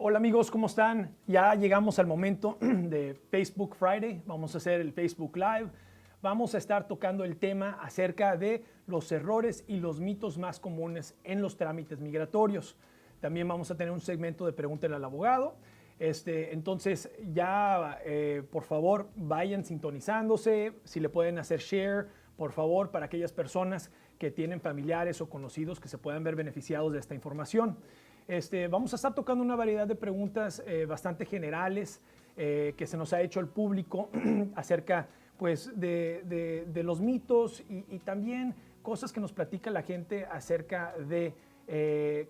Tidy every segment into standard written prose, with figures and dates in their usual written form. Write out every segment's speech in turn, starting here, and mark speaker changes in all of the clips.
Speaker 1: Hola amigos, ¿cómo están? Ya llegamos al momento de Facebook Friday. Vamos a hacer el Facebook Live. Vamos a estar tocando el tema acerca de los errores y los mitos más comunes en los trámites migratorios. También vamos a tener un segmento de Pregúntenle al abogado. Entonces ya, por favor, vayan sintonizándose. Si le pueden hacer share, por favor, para aquellas personas que tienen familiares o conocidos que se puedan ver beneficiados de esta información. Vamos a estar tocando una variedad de preguntas bastante generales que se nos ha hecho al público acerca pues, de los mitos y también cosas que nos platica la gente acerca de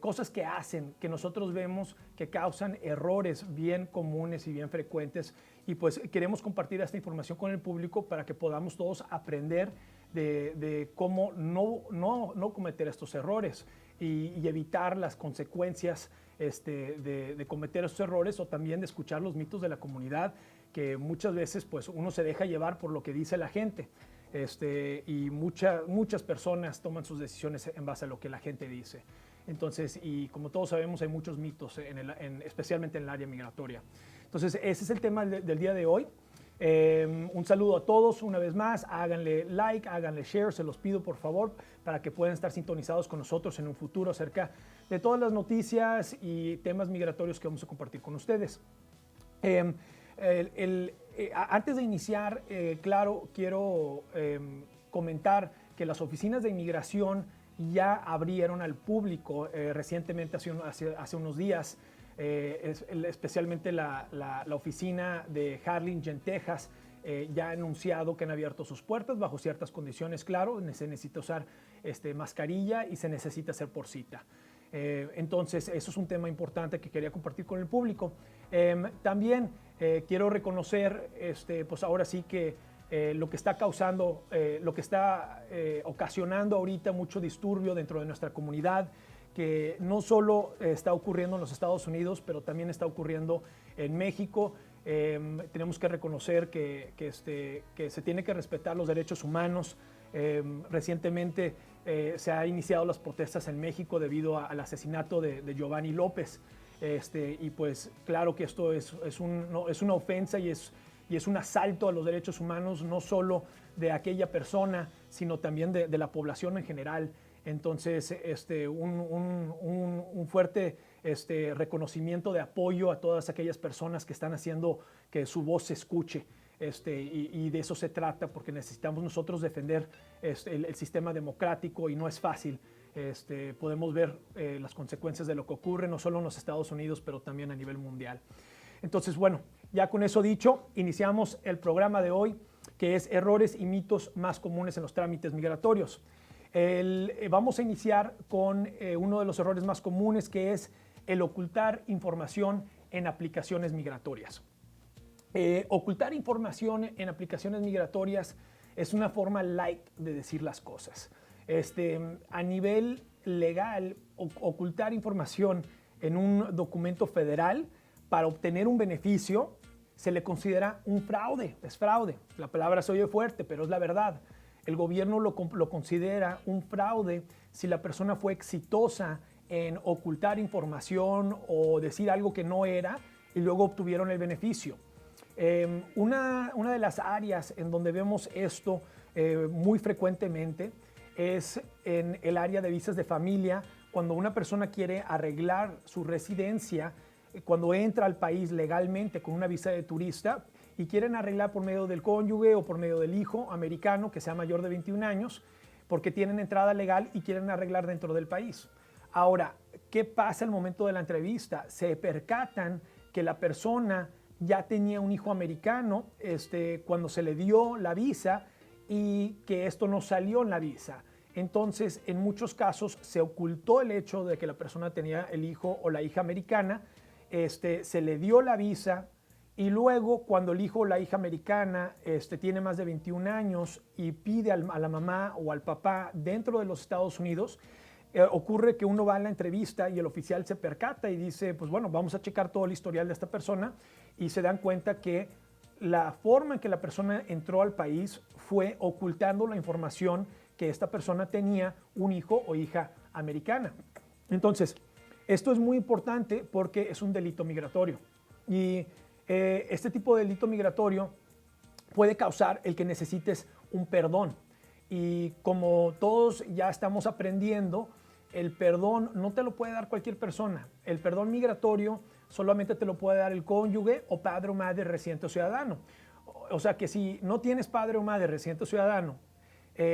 Speaker 1: cosas que hacen, que nosotros vemos que causan errores bien comunes y bien frecuentes. Y pues queremos compartir esta información con el público para que podamos todos aprender de cómo no cometer estos errores y evitar las consecuencias de cometer estos errores, o también de escuchar los mitos de la comunidad, que muchas veces pues, uno se deja llevar por lo que dice la gente. Y muchas personas toman sus decisiones en base a lo que la gente dice. Entonces, y como todos sabemos, hay muchos mitos, especialmente en el área migratoria. Entonces, ese es el tema del día de hoy. Un saludo a todos una vez más. Háganle like, háganle share, se los pido por favor, para que puedan estar sintonizados con nosotros en un futuro acerca de todas las noticias y temas migratorios que vamos a compartir con ustedes. Antes de iniciar, claro, quiero comentar que las oficinas de inmigración ya abrieron al público recientemente, hace unos días, especialmente la oficina de Harlingen, Texas, ya ha anunciado que han abierto sus puertas bajo ciertas condiciones, claro, se necesita usar mascarilla y se necesita hacer por cita. Entonces, eso es un tema importante que quería compartir con el público. También quiero reconocer, pues ahora sí que lo que está causando, lo que está ocasionando ahorita mucho disturbio dentro de nuestra comunidad, que no solo está ocurriendo en los Estados Unidos, pero también está ocurriendo en México. Tenemos que reconocer que se tiene que respetar los derechos humanos. Recientemente se han iniciado las protestas en México debido al asesinato de Giovanni López. Y pues claro que esto es una ofensa y es un asalto a los derechos humanos, no solo de aquella persona, sino también de la población en general. Entonces, un fuerte reconocimiento de apoyo a todas aquellas personas que están haciendo que su voz se escuche. Y de eso se trata, porque necesitamos nosotros defender el sistema democrático, y no es fácil. Podemos ver las consecuencias de lo que ocurre, no solo en los Estados Unidos, pero también a nivel mundial. Entonces, bueno, ya con eso dicho, iniciamos el programa de hoy, que es errores y mitos más comunes en los trámites migratorios. Vamos a iniciar con uno de los errores más comunes, que es el ocultar información en aplicaciones migratorias. Ocultar información en aplicaciones migratorias es una forma light de decir las cosas. A nivel legal, ocultar información en un documento federal para obtener un beneficio se le considera un fraude. Es fraude. La palabra se oye fuerte, pero es la verdad. El gobierno lo considera un fraude si la persona fue exitosa en ocultar información o decir algo que no era y luego obtuvieron el beneficio. Una de las áreas en donde vemos esto muy frecuentemente es en el área de visas de familia, cuando una persona quiere arreglar su residencia, cuando entra al país legalmente con una visa de turista y quieren arreglar por medio del cónyuge o por medio del hijo americano que sea mayor de 21 años, porque tienen entrada legal y quieren arreglar dentro del país. Ahora, ¿qué pasa al momento de la entrevista? Se percatan que la persona ya tenía un hijo americano cuando se le dio la visa y que esto no salió en la visa. Entonces, en muchos casos se ocultó el hecho de que la persona tenía el hijo o la hija americana, se le dio la visa y luego cuando el hijo o la hija americana tiene más de 21 años y pide a la mamá o al papá dentro de los Estados Unidos, ocurre que uno va a la entrevista y el oficial se percata y dice, pues bueno, vamos a checar todo el historial de esta persona, y se dan cuenta que la forma en que la persona entró al país fue ocultando la información que esta persona tenía un hijo o hija americana. Entonces, Esto es muy importante porque es un delito migratorio y este tipo de delito migratorio puede causar el que necesites un perdón. Y como todos ya estamos aprendiendo, el perdón no te lo puede dar cualquier persona. El perdón migratorio solamente te lo puede dar el cónyuge o padre o madre residente o ciudadano. O sea que si no tienes padre o madre residente o ciudadano,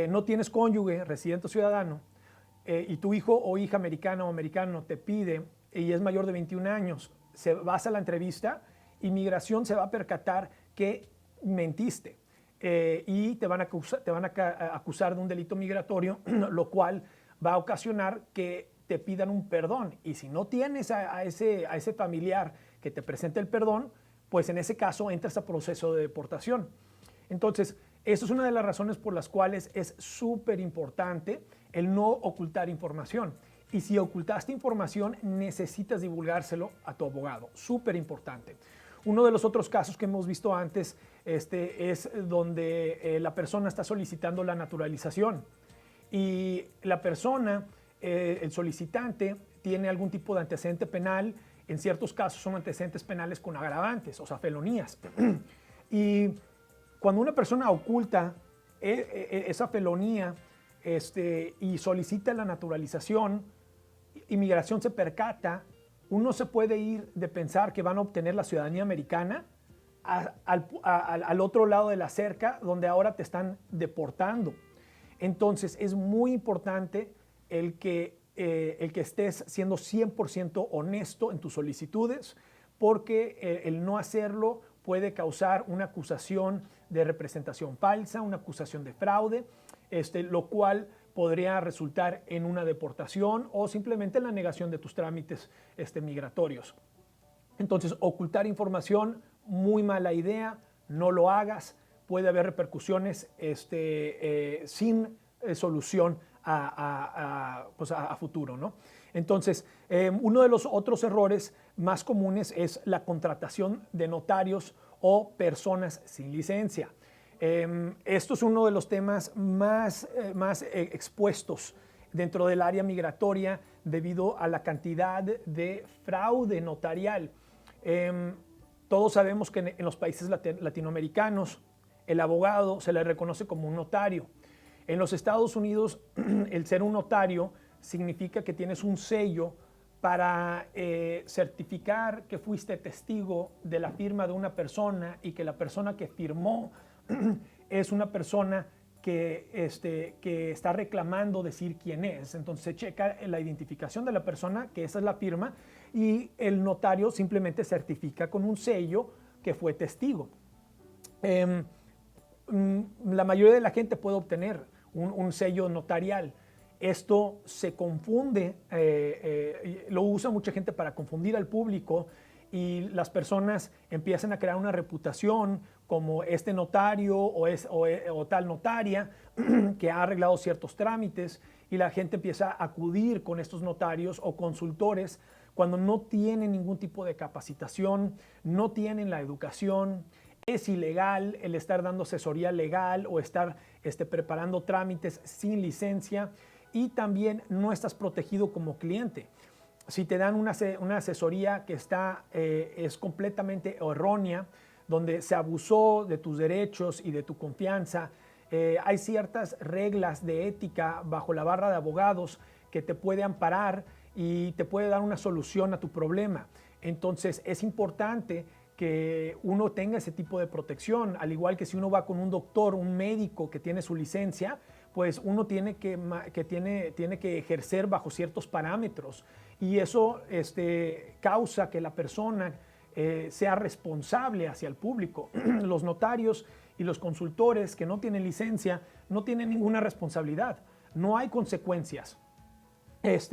Speaker 1: no tienes cónyuge residente o ciudadano, y tu hijo o hija americana o americano te pide y es mayor de 21 años, vas a la entrevista, inmigración se va a percatar que mentiste y te van a acusar de un delito migratorio, lo cual va a ocasionar que te pidan un perdón. Y si no tienes a ese familiar que te presente el perdón, pues en ese caso entras a proceso de deportación. Entonces, eso es una de las razones por las cuales es súper importante el no ocultar información. Y si ocultaste información, necesitas divulgárselo a tu abogado. Súper importante. Uno de los otros casos que hemos visto antes es donde la persona está solicitando la naturalización y la persona, el solicitante, tiene algún tipo de antecedente penal. En ciertos casos son antecedentes penales con agravantes, o sea, felonías. Y cuando una persona oculta esa felonía y solicita la naturalización, inmigración se percata, uno se puede ir de pensar que van a obtener la ciudadanía americana al otro lado de la cerca, donde ahora te están deportando. Entonces es muy importante el que estés siendo 100% honesto en tus solicitudes, porque el no hacerlo puede causar una acusación de representación falsa, una acusación de fraude, lo cual podría resultar en una deportación o simplemente en la negación de tus trámites migratorios. Entonces, ocultar información, muy mala idea, no lo hagas, puede haber repercusiones sin solución a futuro, ¿no? Entonces, uno de los otros errores más comunes es la contratación de notarios o personas sin licencia. Esto es uno de los temas más expuestos dentro del área migratoria debido a la cantidad de fraude notarial. Todos sabemos que en los países latinoamericanos el abogado se le reconoce como un notario. En los Estados Unidos, el ser un notario significa que tienes un sello para certificar que fuiste testigo de la firma de una persona y que la persona que firmó es una persona que está reclamando decir quién es. Entonces se checa la identificación de la persona, que esa es la firma, y el notario simplemente certifica con un sello que fue testigo. La mayoría de la gente puede obtener un sello notarial. Esto se confunde, lo usa mucha gente para confundir al público y las personas empiezan a crear una reputación como este notario o tal notaria que ha arreglado ciertos trámites y la gente empieza a acudir con estos notarios o consultores cuando no tienen ningún tipo de capacitación, no tienen la educación. Es ilegal el estar dando asesoría legal o estar preparando trámites sin licencia y también no estás protegido como cliente. Si te dan una asesoría que es completamente errónea, donde se abusó de tus derechos y de tu confianza, hay ciertas reglas de ética bajo la barra de abogados que te puede amparar y te puede dar una solución a tu problema. Entonces es importante que uno tenga ese tipo de protección, al igual que si uno va con un doctor, un médico que tiene su licencia, pues uno tiene que ejercer bajo ciertos parámetros y eso causa que la persona sea responsable hacia el público. Los notarios y los consultores que no tienen licencia no tienen ninguna responsabilidad, no hay consecuencias,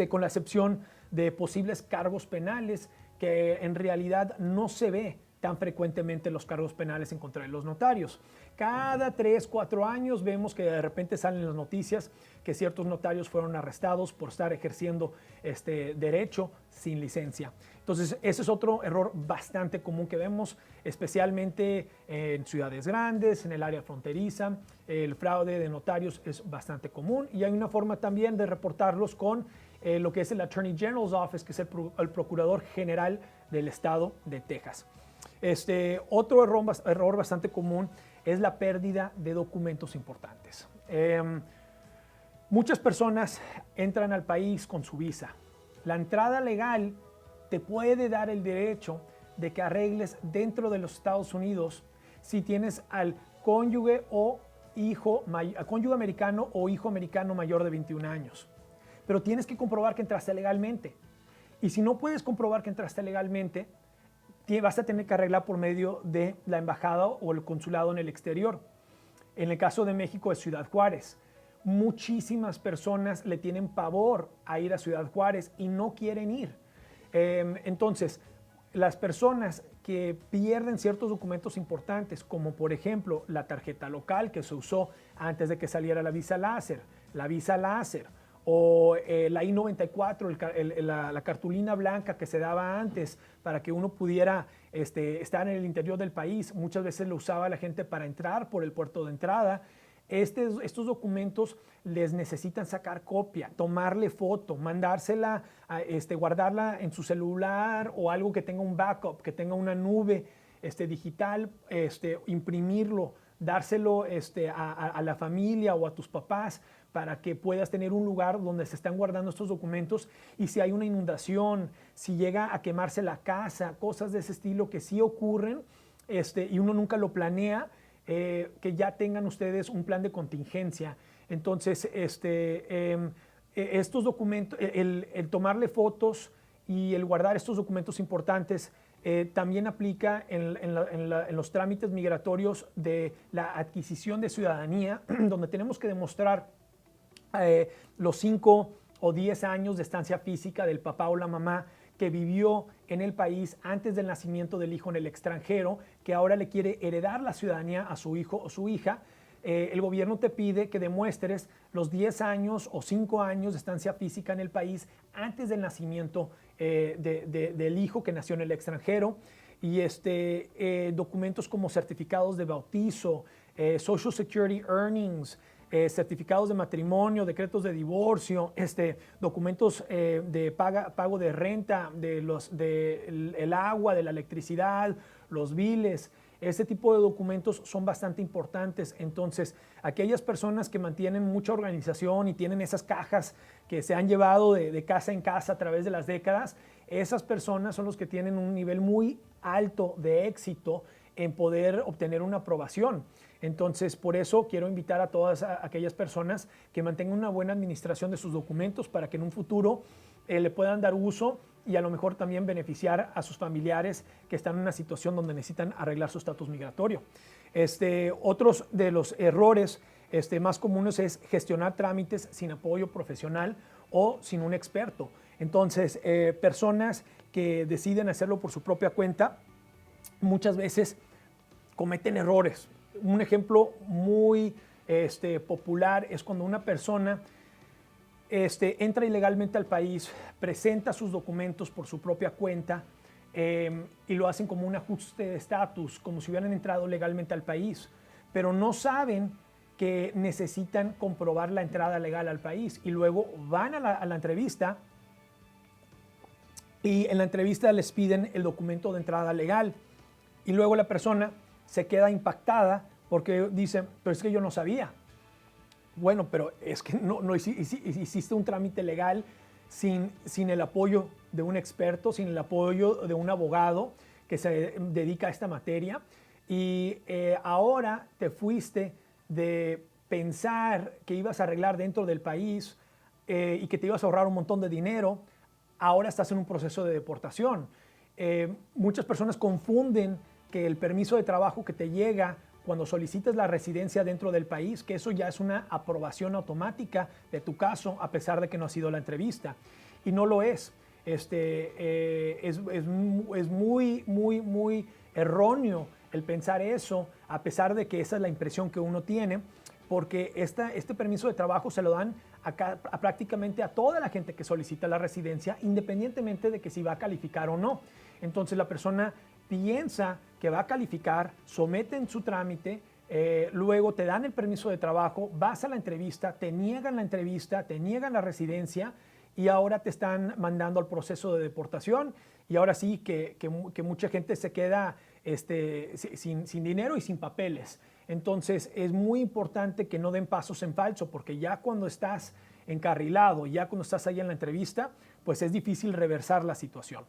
Speaker 1: con la excepción de posibles cargos penales que en realidad no se ve tan frecuentemente los cargos penales en contra de los notarios. Cada 3, 4 años vemos que de repente salen las noticias que ciertos notarios fueron arrestados por estar ejerciendo derecho sin licencia. Entonces, ese es otro error bastante común que vemos, especialmente en ciudades grandes, en el área fronteriza. El fraude de notarios es bastante común y hay una forma también de reportarlos con lo que es el Attorney General's Office, que es el Procurador General del Estado de Texas. Otro error bastante común es la pérdida de documentos importantes. Muchas personas entran al país con su visa. La entrada legal te puede dar el derecho de que arregles dentro de los Estados Unidos si tienes al cónyuge o cónyuge americano o hijo americano mayor de 21 años. Pero tienes que comprobar que entraste legalmente. Y si no puedes comprobar que entraste legalmente, vas a tener que arreglar por medio de la embajada o el consulado en el exterior. En el caso de México es Ciudad Juárez. Muchísimas personas le tienen pavor a ir a Ciudad Juárez y no quieren ir. Entonces, las personas que pierden ciertos documentos importantes, como por ejemplo la tarjeta local que se usó antes de que saliera la visa láser, o la I-94, la cartulina blanca que se daba antes para que uno pudiera estar en el interior del país. Muchas veces lo usaba la gente para entrar por el puerto de entrada. Estos documentos les necesitan sacar copia, tomarle foto, mandársela, guardarla en su celular o algo que tenga un backup, que tenga una nube digital, imprimirlo, dárselo a la familia o a tus papás para que puedas tener un lugar donde se están guardando estos documentos, y si hay una inundación, si llega a quemarse la casa, cosas de ese estilo que sí ocurren y uno nunca lo planea, que ya tengan ustedes un plan de contingencia. Entonces, estos documentos, el tomarle fotos y el guardar estos documentos importantes también aplica en los trámites migratorios de la adquisición de ciudadanía, donde tenemos que demostrar los 5 o 10 años de estancia física del papá o la mamá que vivió en el país antes del nacimiento del hijo en el extranjero, que ahora le quiere heredar la ciudadanía a su hijo o su hija. El gobierno te pide que demuestres los 10 años o 5 años de estancia física en el país antes del nacimiento del hijo que nació en el extranjero, y documentos como certificados de bautizo, Social Security Earnings, certificados de matrimonio, decretos de divorcio, documentos de pago de renta, el agua, de la electricidad, los biles. Ese tipo de documentos son bastante importantes. Entonces, aquellas personas que mantienen mucha organización y tienen esas cajas que se han llevado de casa en casa a través de las décadas, esas personas son los que tienen un nivel muy alto de éxito en poder obtener una aprobación. Entonces, por eso quiero invitar a todas aquellas personas que mantengan una buena administración de sus documentos para que en un futuro le puedan dar uso y a lo mejor también beneficiar a sus familiares que están en una situación donde necesitan arreglar su estatus migratorio. Otros de los errores más comunes es gestionar trámites sin apoyo profesional o sin un experto. Entonces, personas que deciden hacerlo por su propia cuenta muchas veces cometen errores. Un ejemplo muy popular es cuando una persona entra ilegalmente al país, presenta sus documentos por su propia cuenta y lo hacen como un ajuste de estatus, como si hubieran entrado legalmente al país, pero no saben que necesitan comprobar la entrada legal al país, y luego van a la entrevista, y en la entrevista les piden el documento de entrada legal, y luego la persona se queda impactada porque dice, pero es que yo no sabía. Bueno, pero es que no hiciste un trámite legal sin el apoyo de un experto, sin el apoyo de un abogado que se dedica a esta materia, y ahora te fuiste de pensar que ibas a arreglar dentro del país y que te ibas a ahorrar un montón de dinero, ahora estás en un proceso de deportación. Muchas personas confunden que el permiso de trabajo que te llega cuando solicites la residencia dentro del país, que eso ya es una aprobación automática de tu caso, a pesar de que no ha sido la entrevista. Y no lo es. Es muy erróneo el pensar eso, a pesar de que esa es la impresión que uno tiene, porque este permiso de trabajo se lo dan a prácticamente a toda la gente que solicita la residencia, independientemente de que si va a calificar o no. Entonces la persona piensa que va a calificar, someten su trámite, luego te dan el permiso de trabajo, vas a la entrevista, te niegan la residencia, y ahora te están mandando al proceso de deportación y ahora sí que mucha gente se queda sin dinero y sin papeles. Entonces es muy importante que no den pasos en falso, porque ya cuando estás encarrilado, ya cuando estás ahí en la entrevista, pues es difícil reversar la situación.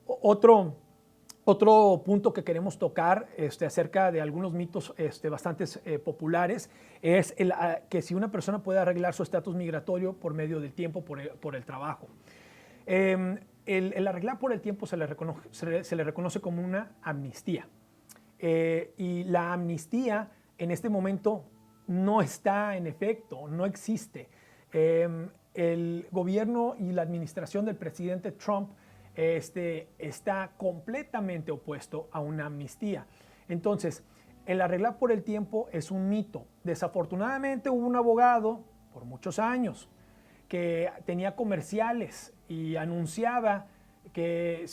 Speaker 1: Otro punto que queremos tocar acerca de algunos mitos bastante populares es que si una persona puede arreglar su estatus migratorio por medio del tiempo, por el trabajo. El arreglar por el tiempo se le reconoce como una amnistía. Y la amnistía en este momento no está en efecto, no existe. El gobierno y la administración del presidente Trump está completamente opuesto a una amnistía. Entonces, el arreglar por el tiempo es un mito. Desafortunadamente hubo un abogado por muchos años que tenía comerciales y anunciaba que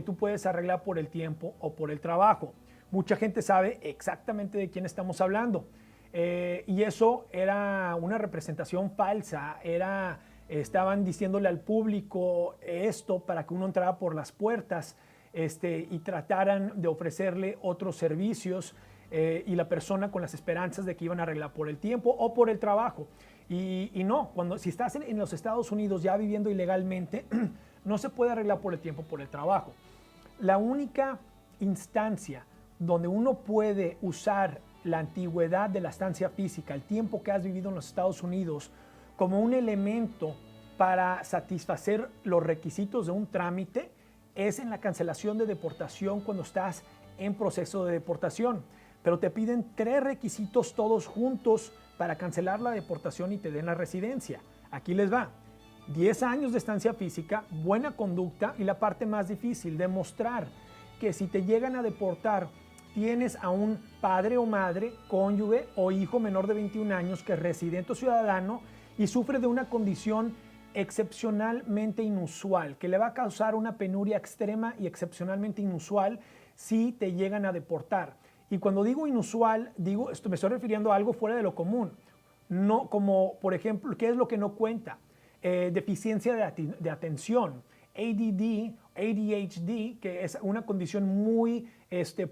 Speaker 1: tú puedes arreglar por el tiempo o por el trabajo. Mucha gente sabe exactamente de quién estamos hablando. Y eso era una representación falsa, estaban diciéndole al público esto para que uno entrara por las puertas y trataran de ofrecerle otros servicios y la persona con las esperanzas de que iban a arreglar por el tiempo o por el trabajo. Y no, si estás en los Estados Unidos ya viviendo ilegalmente, no se puede arreglar por el tiempo, por el trabajo. La única instancia donde uno puede usar la antigüedad de la estancia física, el tiempo que has vivido en los Estados Unidos, como un elemento para satisfacer los requisitos de un trámite, es en la cancelación de deportación cuando estás en proceso de deportación. Pero te piden 3 requisitos todos juntos para cancelar la deportación y te den la residencia. Aquí les va. 10 años de estancia física, buena conducta y la parte más difícil, demostrar que si te llegan a deportar, tienes a un padre o madre, cónyuge o hijo menor de 21 años que es residente o ciudadano y sufre de una condición excepcionalmente inusual, que le va a causar una penuria extrema y excepcionalmente inusual si te llegan a deportar. Y cuando digo inusual, me estoy refiriendo a algo fuera de lo común. No, como, por ejemplo, ¿qué es lo que no cuenta? Deficiencia de atención, ADD, ADHD, que es una condición muy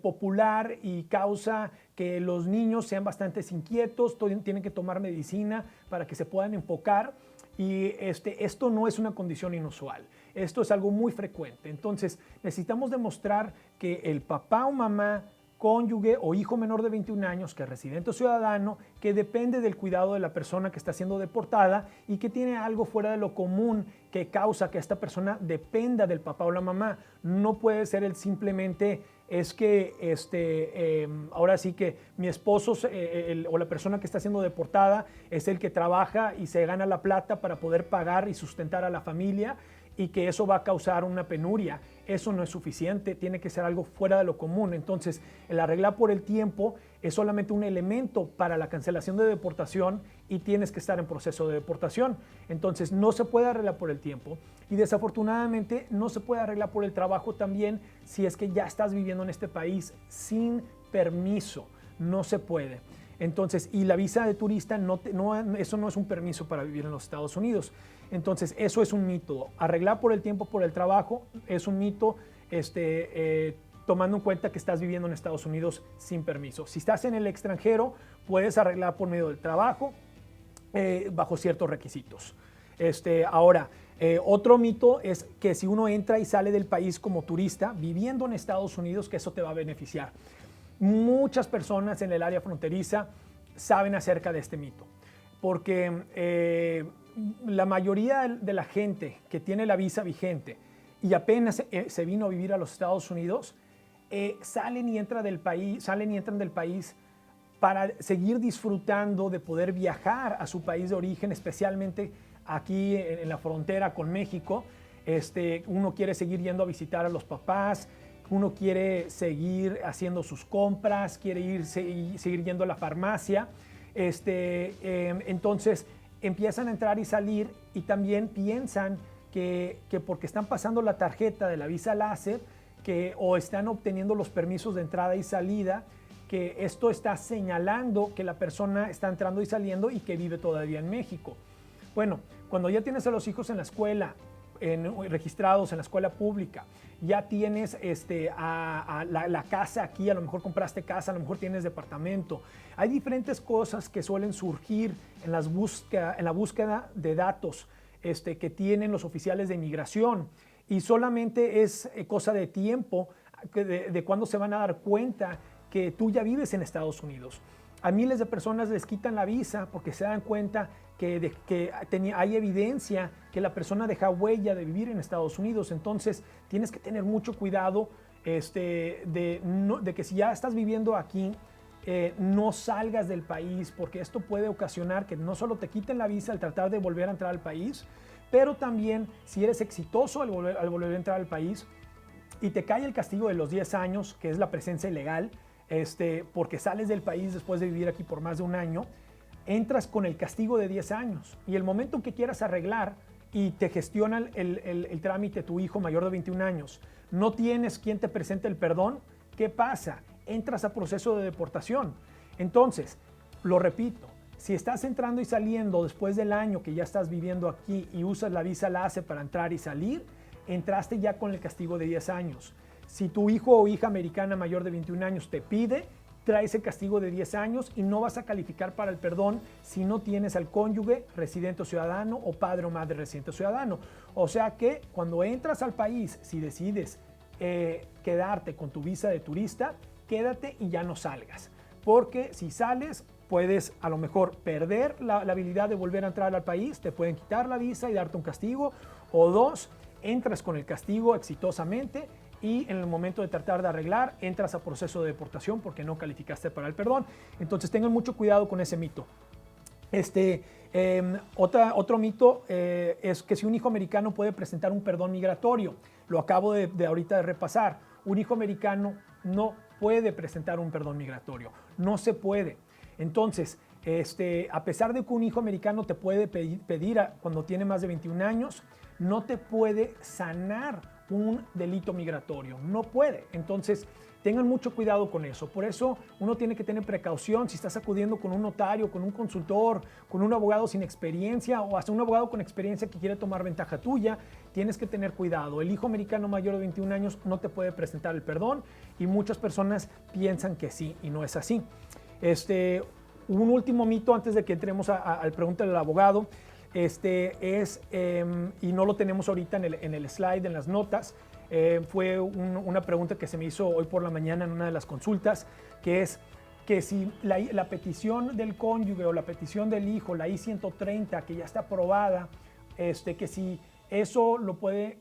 Speaker 1: popular y causa que los niños sean bastante inquietos, tienen que tomar medicina para que se puedan enfocar. Y esto no es una condición inusual, esto es algo muy frecuente. Entonces necesitamos demostrar que el papá o mamá, cónyuge o hijo menor de 21 años que es residente o ciudadano, que depende del cuidado de la persona que está siendo deportada y que tiene algo fuera de lo común que causa que esta persona dependa del papá o la mamá. No puede ser simplemente ahora sí que mi esposo o la persona que está siendo deportada es el que trabaja y se gana la plata para poder pagar y sustentar a la familia, y que eso va a causar una penuria. Eso no es suficiente, tiene que ser algo fuera de lo común. Entonces, el arreglar por el tiempo es solamente un elemento para la cancelación de deportación y tienes que estar en proceso de deportación. Entonces, no se puede arreglar por el tiempo y desafortunadamente no se puede arreglar por el trabajo también si es que ya estás viviendo en este país sin permiso. No se puede. Entonces, y la visa de turista, eso no es un permiso para vivir en los Estados Unidos. Entonces, eso es un mito. Arreglar por el tiempo, por el trabajo, es un mito, tomando en cuenta que estás viviendo en Estados Unidos sin permiso. Si estás en el extranjero, puedes arreglar por medio del trabajo, bajo ciertos requisitos. Ahora, otro mito es que si uno entra y sale del país como turista, viviendo en Estados Unidos, que eso te va a beneficiar. Muchas personas en el área fronteriza saben acerca de este mito, porque la mayoría de la gente que tiene la visa vigente y apenas se vino a vivir a los Estados Unidos, salen y entran del país para seguir disfrutando de poder viajar a su país de origen, especialmente aquí en la frontera con México. Uno quiere seguir yendo a visitar a los papás, uno quiere seguir haciendo sus compras, quiere seguir yendo a la farmacia. Entonces empiezan a entrar y salir y también piensan que porque están pasando la tarjeta de la visa láser o están obteniendo los permisos de entrada y salida, que esto está señalando que la persona está entrando y saliendo y que vive todavía en México. Bueno, Cuando ya tienes a los hijos en la escuela, registrados en la escuela pública, ya tienes la casa aquí, a lo mejor compraste casa, a lo mejor tienes departamento. Hay diferentes cosas que suelen surgir en la búsqueda de datos que tienen los oficiales de inmigración, y solamente es cosa de tiempo de cuándo se van a dar cuenta que tú ya vives en Estados Unidos. A miles de personas les quitan la visa porque se dan cuenta que hay evidencia que la persona deja huella de vivir en Estados Unidos. Entonces tienes que tener mucho cuidado de que si ya estás viviendo aquí, no salgas del país, porque esto puede ocasionar que no solo te quiten la visa al tratar de volver a entrar al país, pero también si eres exitoso al volver a entrar al país y te cae el castigo de los 10 años, que es la presencia ilegal, porque sales del país después de vivir aquí por más de un año, entras con el castigo de 10 años. Y el momento en que quieras arreglar y te gestiona el trámite tu hijo mayor de 21 años, no tienes quien te presente el perdón, ¿qué pasa? Entras a proceso de deportación. Entonces, lo repito, si estás entrando y saliendo después del año que ya estás viviendo aquí y usas la visa LACE para entrar y salir, entraste ya con el castigo de 10 años. Si tu hijo o hija americana mayor de 21 años te pide, traes el castigo de 10 años y no vas a calificar para el perdón si no tienes al cónyuge residente o ciudadano o padre o madre residente o ciudadano. O sea que cuando entras al país, si decides quedarte con tu visa de turista, quédate y ya no salgas. Porque si sales, puedes a lo mejor perder la habilidad de volver a entrar al país, te pueden quitar la visa y darte un castigo. O dos, entras con el castigo exitosamente y en el momento de tratar de arreglar, entras a proceso de deportación porque no calificaste para el perdón. Entonces tengan mucho cuidado con ese mito. Otro mito es que si un hijo americano puede presentar un perdón migratorio. Lo acabo de ahorita de repasar. Un hijo americano no puede presentar un perdón migratorio. No se puede. Entonces, a pesar de que un hijo americano te puede pedir cuando tiene más de 21 años, no te puede sanar un delito migratorio. No puede. Entonces, tengan mucho cuidado con eso. Por eso uno tiene que tener precaución si estás acudiendo con un notario, con un consultor, con un abogado sin experiencia o hasta un abogado con experiencia que quiere tomar ventaja tuya. Tienes que tener cuidado. El hijo americano mayor de 21 años no te puede presentar el perdón y muchas personas piensan que sí y no es así. Un último mito antes de que entremos al pregunta del abogado. Y no lo tenemos ahorita en el slide, en las notas, fue una pregunta que se me hizo hoy por la mañana en una de las consultas, que es que si la petición del cónyuge o la petición del hijo, la I-130, que ya está aprobada, que si eso lo puede,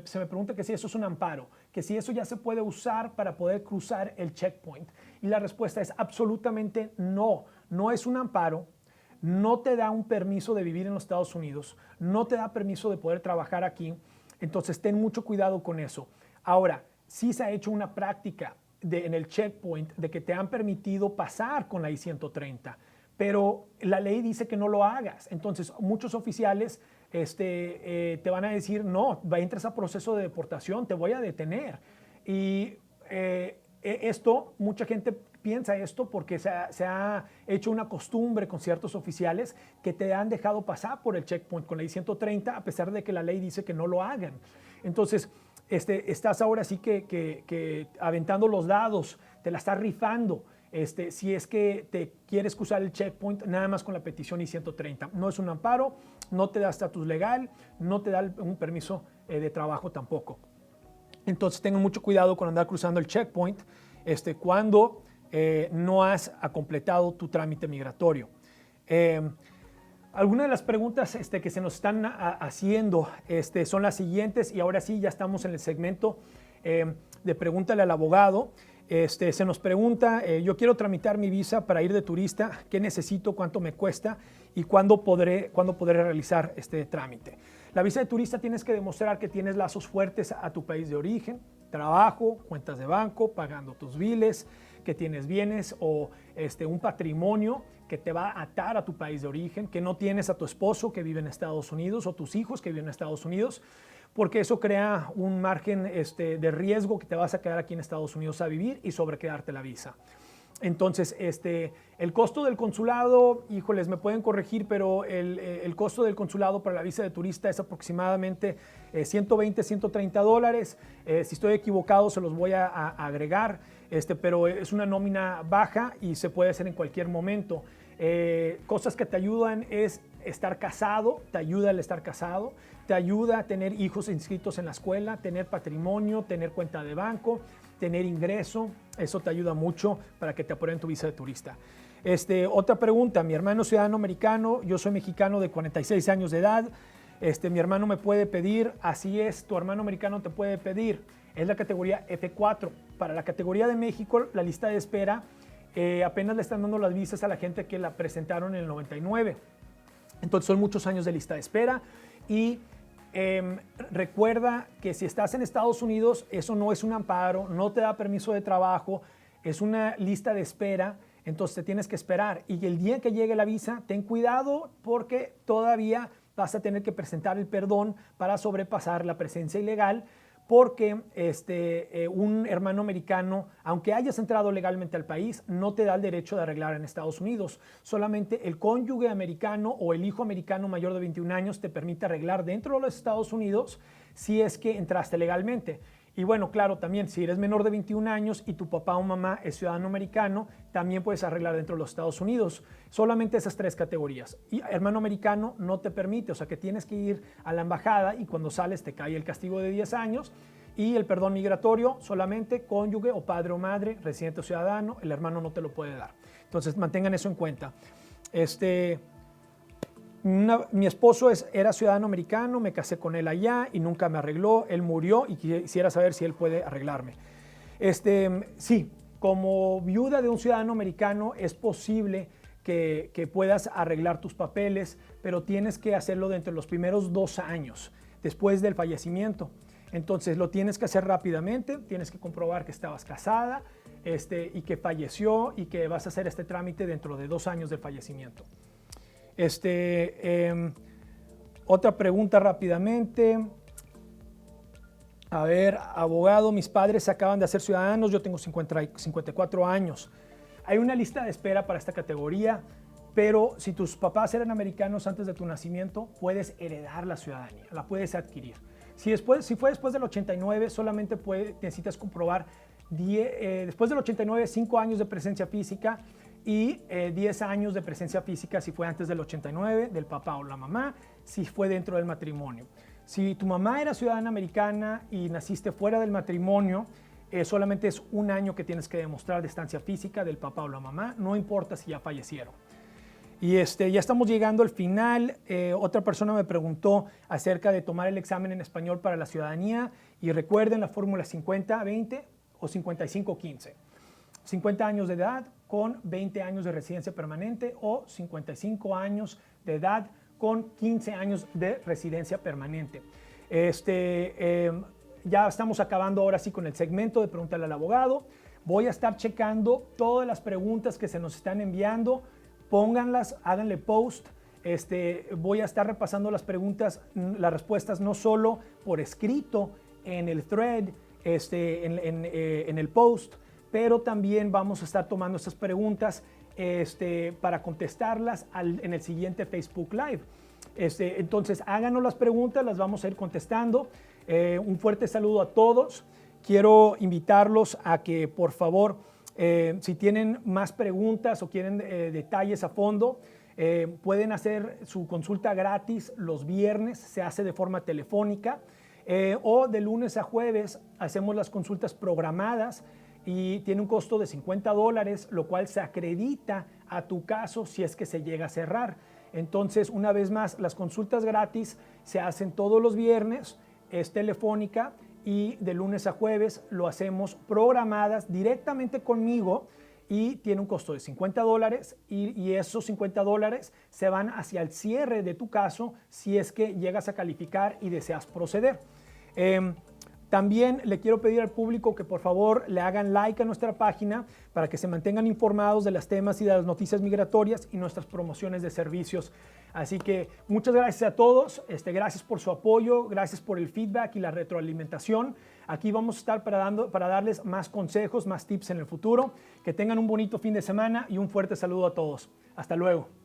Speaker 1: se me pregunta que si eso es un amparo, que si eso ya se puede usar para poder cruzar el checkpoint. Y la respuesta es absolutamente no, no es un amparo. No te da un permiso de vivir en los Estados Unidos, no te da permiso de poder trabajar aquí, entonces ten mucho cuidado con eso. Ahora, sí se ha hecho una práctica en el checkpoint de que te han permitido pasar con la I-130, pero la ley dice que no lo hagas. Entonces, muchos oficiales te van a decir, no, entras a proceso de deportación, te voy a detener. Y mucha gente piensa esto porque se ha hecho una costumbre con ciertos oficiales que te han dejado pasar por el checkpoint con la I-130 a pesar de que la ley dice que no lo hagan. Entonces, estás ahora sí que aventando los dados, te la estás rifando. Si es que te quieres cruzar el checkpoint nada más con la petición I-130. No es un amparo, no te da estatus legal, no te da un permiso de trabajo tampoco. Entonces tengan mucho cuidado con andar cruzando el checkpoint cuando no has completado tu trámite migratorio. Algunas de las preguntas que se nos están haciendo son las siguientes y ahora sí ya estamos en el segmento de Pregúntale al abogado. Se nos pregunta, yo quiero tramitar mi visa para ir de turista, ¿qué necesito, cuánto me cuesta y cuándo podré realizar este trámite? La visa de turista tienes que demostrar que tienes lazos fuertes a tu país de origen, trabajo, cuentas de banco, pagando tus biles, que tienes bienes o un patrimonio que te va a atar a tu país de origen, que no tienes a tu esposo que vive en Estados Unidos o tus hijos que viven en Estados Unidos, porque eso crea un margen de riesgo que te vas a quedar aquí en Estados Unidos a vivir y sobrequedarte la visa. Entonces, el costo del consulado, híjoles, me pueden corregir, pero el costo del consulado para la visa de turista es aproximadamente $120, $130. Si estoy equivocado, se los voy a agregar, pero es una nómina baja y se puede hacer en cualquier momento. Cosas que te ayudan es estar casado, te ayuda el estar casado, te ayuda a tener hijos inscritos en la escuela, tener patrimonio, tener cuenta de banco, tener ingreso, eso te ayuda mucho para que te aprueben tu visa de turista. Otra pregunta, mi hermano es ciudadano americano, yo soy mexicano de 46 años de edad, mi hermano me puede pedir, así es, tu hermano americano te puede pedir, es la categoría F4. Para la categoría de México, la lista de espera, apenas le están dando las visas a la gente que la presentaron en el 99. Entonces son muchos años de lista de espera y recuerda que si estás en Estados Unidos, eso no es un amparo, no te da permiso de trabajo, es una lista de espera, entonces te tienes que esperar. Y el día que llegue la visa, ten cuidado porque todavía vas a tener que presentar el perdón para sobrepasar la presencia ilegal, porque un hermano americano, aunque hayas entrado legalmente al país, no te da el derecho de arreglar en Estados Unidos. Solamente el cónyuge americano o el hijo americano mayor de 21 años te permite arreglar dentro de los Estados Unidos si es que entraste legalmente. Y bueno, claro, también si eres menor de 21 años y tu papá o mamá es ciudadano americano, también puedes arreglar dentro de los Estados Unidos. Solamente esas 3 categorías. Y hermano americano no te permite, o sea que tienes que ir a la embajada y cuando sales te cae el castigo de 10 años. Y el perdón migratorio solamente cónyuge o padre o madre, residente o ciudadano, el hermano no te lo puede dar. Entonces mantengan eso en cuenta. Mi esposo era ciudadano americano, me casé con él allá y nunca me arregló, él murió y quisiera saber si él puede arreglarme. Sí, como viuda de un ciudadano americano es posible que puedas arreglar tus papeles, pero tienes que hacerlo dentro de los primeros 2 años después del fallecimiento. Entonces lo tienes que hacer rápidamente, tienes que comprobar que estabas casada y que falleció y que vas a hacer este trámite dentro de 2 años del fallecimiento. Otra pregunta rápidamente. A ver, abogado, mis padres se acaban de hacer ciudadanos, yo tengo 54 años. Hay una lista de espera para esta categoría, pero si tus papás eran americanos antes de tu nacimiento, puedes heredar la ciudadanía, la puedes adquirir. Si fue después del 89, solamente necesitas comprobar después del 89, 5 años de presencia física y 10 años de presencia física si fue antes del 89, del papá o la mamá, si fue dentro del matrimonio. Si tu mamá era ciudadana americana y naciste fuera del matrimonio, solamente es 1 año que tienes que demostrar de estancia física del papá o la mamá, no importa si ya fallecieron. Y ya estamos llegando al final. Otra persona me preguntó acerca de tomar el examen en español para la ciudadanía y recuerden la fórmula 50-20 o 55-15. 50 años de edad con 20 años de residencia permanente o 55 años de edad con 15 años de residencia permanente. Ya estamos acabando ahora sí con el segmento de Pregúntale al Abogado. Voy a estar checando todas las preguntas que se nos están enviando. Pónganlas, háganle post. Voy a estar repasando las preguntas, las respuestas no solo por escrito en el thread, en el post, pero también vamos a estar tomando estas preguntas para contestarlas en el siguiente Facebook Live. Entonces, háganos las preguntas, las vamos a ir contestando. Un fuerte saludo a todos. Quiero invitarlos a que, por favor, si tienen más preguntas o quieren detalles a fondo, pueden hacer su consulta gratis los viernes, se hace de forma telefónica, o de lunes a jueves hacemos las consultas programadas y tiene un costo de $50, lo cual se acredita a tu caso si es que se llega a cerrar. Entonces, una vez más, las consultas gratis se hacen todos los viernes, es telefónica, y de lunes a jueves lo hacemos programadas directamente conmigo y tiene un costo de $50 y esos $50 se van hacia el cierre de tu caso si es que llegas a calificar y deseas proceder. También le quiero pedir al público que por favor le hagan like a nuestra página para que se mantengan informados de los temas y de las noticias migratorias y nuestras promociones de servicios. Así que muchas gracias a todos, gracias por su apoyo, gracias por el feedback y la retroalimentación. Aquí vamos a estar para darles más consejos, más tips en el futuro. Que tengan un bonito fin de semana y un fuerte saludo a todos. Hasta luego.